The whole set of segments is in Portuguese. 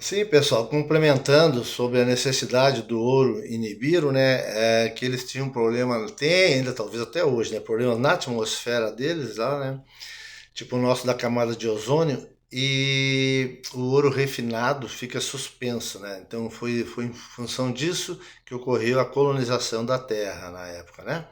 Sim, pessoal, complementando sobre a necessidade do ouro em Nibiru, né, que eles tinham um problema, tem ainda talvez até hoje, né, problemas na atmosfera deles lá, né, tipo o nosso da camada de ozônio, e o ouro refinado fica suspenso, né, então foi em função disso que ocorreu a colonização da Terra na época, né.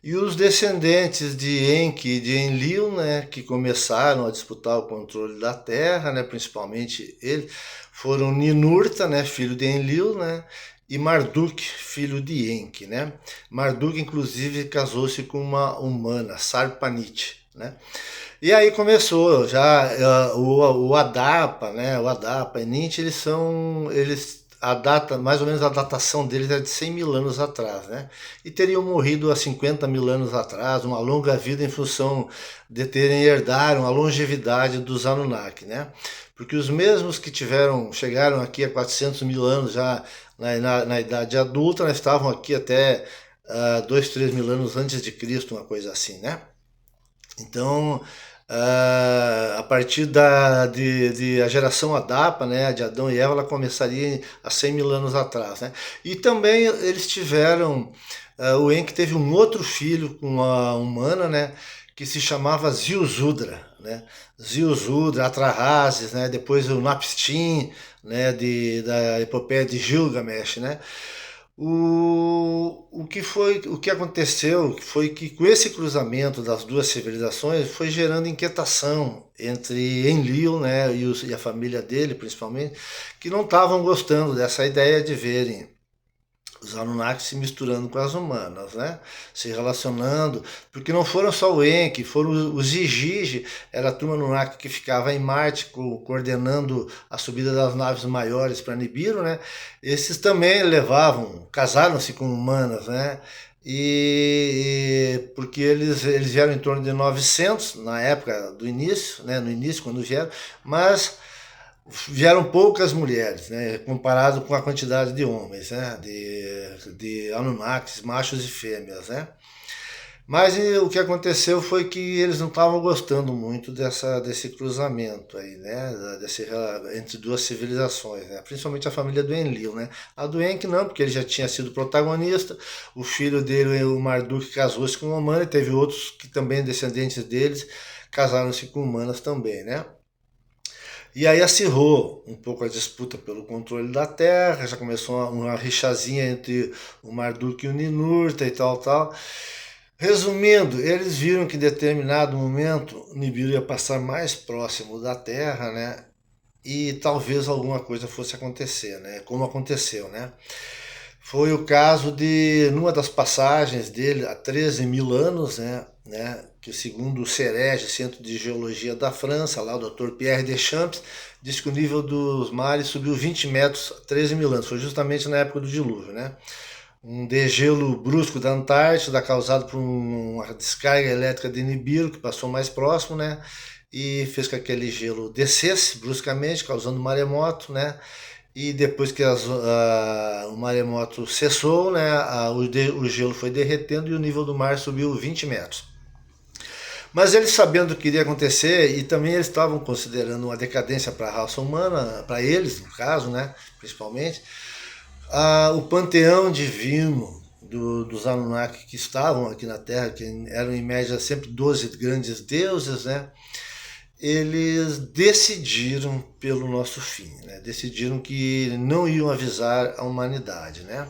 E os descendentes de Enki e de Enlil, né, que começaram a disputar o controle da terra, né, principalmente ele, foram Ninurta, né, filho de Enlil, né, e Marduk, filho de Enki, né. Marduk, inclusive, casou-se com uma humana, Sarpanit, né. E aí começou já o Adapa, né, o Adapa e Ninti, eles a data, mais ou menos a datação deles é de 100 mil anos atrás, né? E teriam morrido há 50 mil anos atrás, uma longa vida em função de terem herdaram a longevidade dos Anunnaki, né? Porque os mesmos que chegaram aqui há 400 mil anos já na idade adulta, né, estavam aqui até 2, 3 mil anos antes de Cristo, uma coisa assim, né? Então, a partir de a geração Adapa, né, de Adão e Eva, ela começaria há 100 mil anos atrás. Né? E também eles tiveram, o Enki teve um outro filho com uma humana, né, que se chamava Ziusudra. Né? Ziusudra, Atrahasis, né, depois o Napstin, né, da epopeia de Gilgamesh, né? O que aconteceu foi que com esse cruzamento das duas civilizações foi gerando inquietação entre Enlil, né, e a família dele, principalmente, que não estavam gostando dessa ideia de verem os Anunnaki se misturando com as humanas, né? Se relacionando, porque não foram só o Enki, foram os Igigi, era a turma Anunnaki que ficava em Marte, coordenando a subida das naves maiores para Nibiru, né? Esses também levavam, casaram-se com humanas, né? Porque eles vieram em torno de 900 na época do início, né? No início quando vieram, mas vieram poucas mulheres, né, comparado com a quantidade de homens, né, de Anunnakis, machos e fêmeas, né. Mas o que aconteceu foi que eles não estavam gostando muito desse cruzamento aí, né, entre duas civilizações, né, principalmente a família do Enlil, né. A do Enki não, porque ele já tinha sido protagonista, o filho dele, o Marduk, casou-se com uma humana, e teve outros que também descendentes deles casaram-se com humanas também, né. E aí acirrou um pouco a disputa pelo controle da terra, já começou uma rixazinha entre o Marduk e o Ninurta e tal, tal. Resumindo, eles viram que em determinado momento o Nibiru ia passar mais próximo da Terra, né? E talvez alguma coisa fosse acontecer, né? Como aconteceu, né? Foi o caso de, numa das passagens dele, há 13 mil anos, né, que segundo o CEREG, Centro de Geologia da França, lá o Dr. Pierre Deschamps, diz que o nível dos mares subiu 20 metros há 13 mil anos, foi justamente na época do dilúvio, né? Um degelo brusco da Antártida causado por uma descarga elétrica de Nibiru, que passou mais próximo, né? E fez com que aquele gelo descesse bruscamente, causando maremoto, né? E depois que o maremoto cessou, né, o gelo foi derretendo e o nível do mar subiu 20 metros. Mas eles sabendo o que iria acontecer, e também eles estavam considerando uma decadência para a raça humana, para eles, no caso, né, principalmente, o panteão divino dos Anunnaki que estavam aqui na Terra, que eram em média sempre 12 grandes deuses, né, eles decidiram pelo nosso fim, né? Decidiram que não iam avisar a humanidade, né?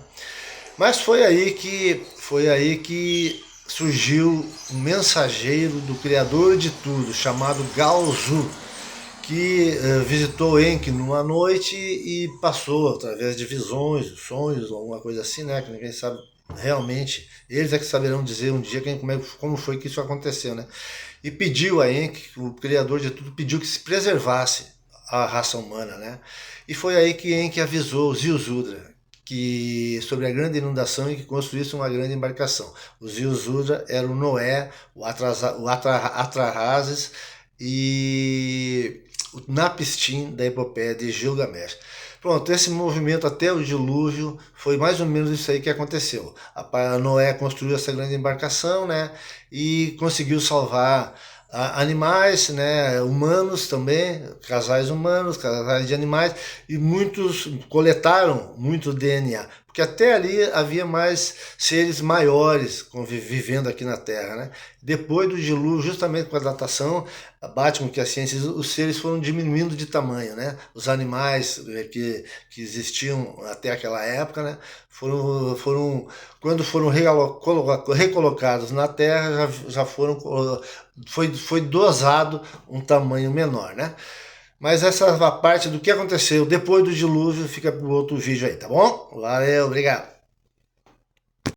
Mas foi aí que surgiu um mensageiro do Criador de tudo, chamado Gaozu, que visitou Enki numa noite e passou através de visões, sonhos, alguma coisa assim, né? Que ninguém sabe realmente. Eles é que saberão dizer um dia como foi que isso aconteceu, né? E pediu a Enki, o criador de tudo, pediu que se preservasse a raça humana, né? E foi aí que Enki avisou Ziusudra que sobre a grande inundação e que construísse uma grande embarcação. O Ziusudra era o Noé, o Atrahasis e o Napstin da epopeia de Gilgamesh. Pronto, esse movimento até o dilúvio foi mais ou menos isso aí que aconteceu. A Noé construiu essa grande embarcação, né? E conseguiu salvar animais, né, humanos também, casais humanos, casais de animais, e muitos coletaram muito DNA, porque até ali havia mais seres maiores vivendo aqui na Terra, né? Depois do dilúvio, justamente com a datação, bate com que a ciência, os seres foram diminuindo de tamanho, né? Os animais que existiam até aquela época, né? Quando foram recolocados na Terra, já foram, foi dosado um tamanho menor, né? Mas essa parte do que aconteceu depois do dilúvio fica para o outro vídeo aí, tá bom? Valeu, obrigado.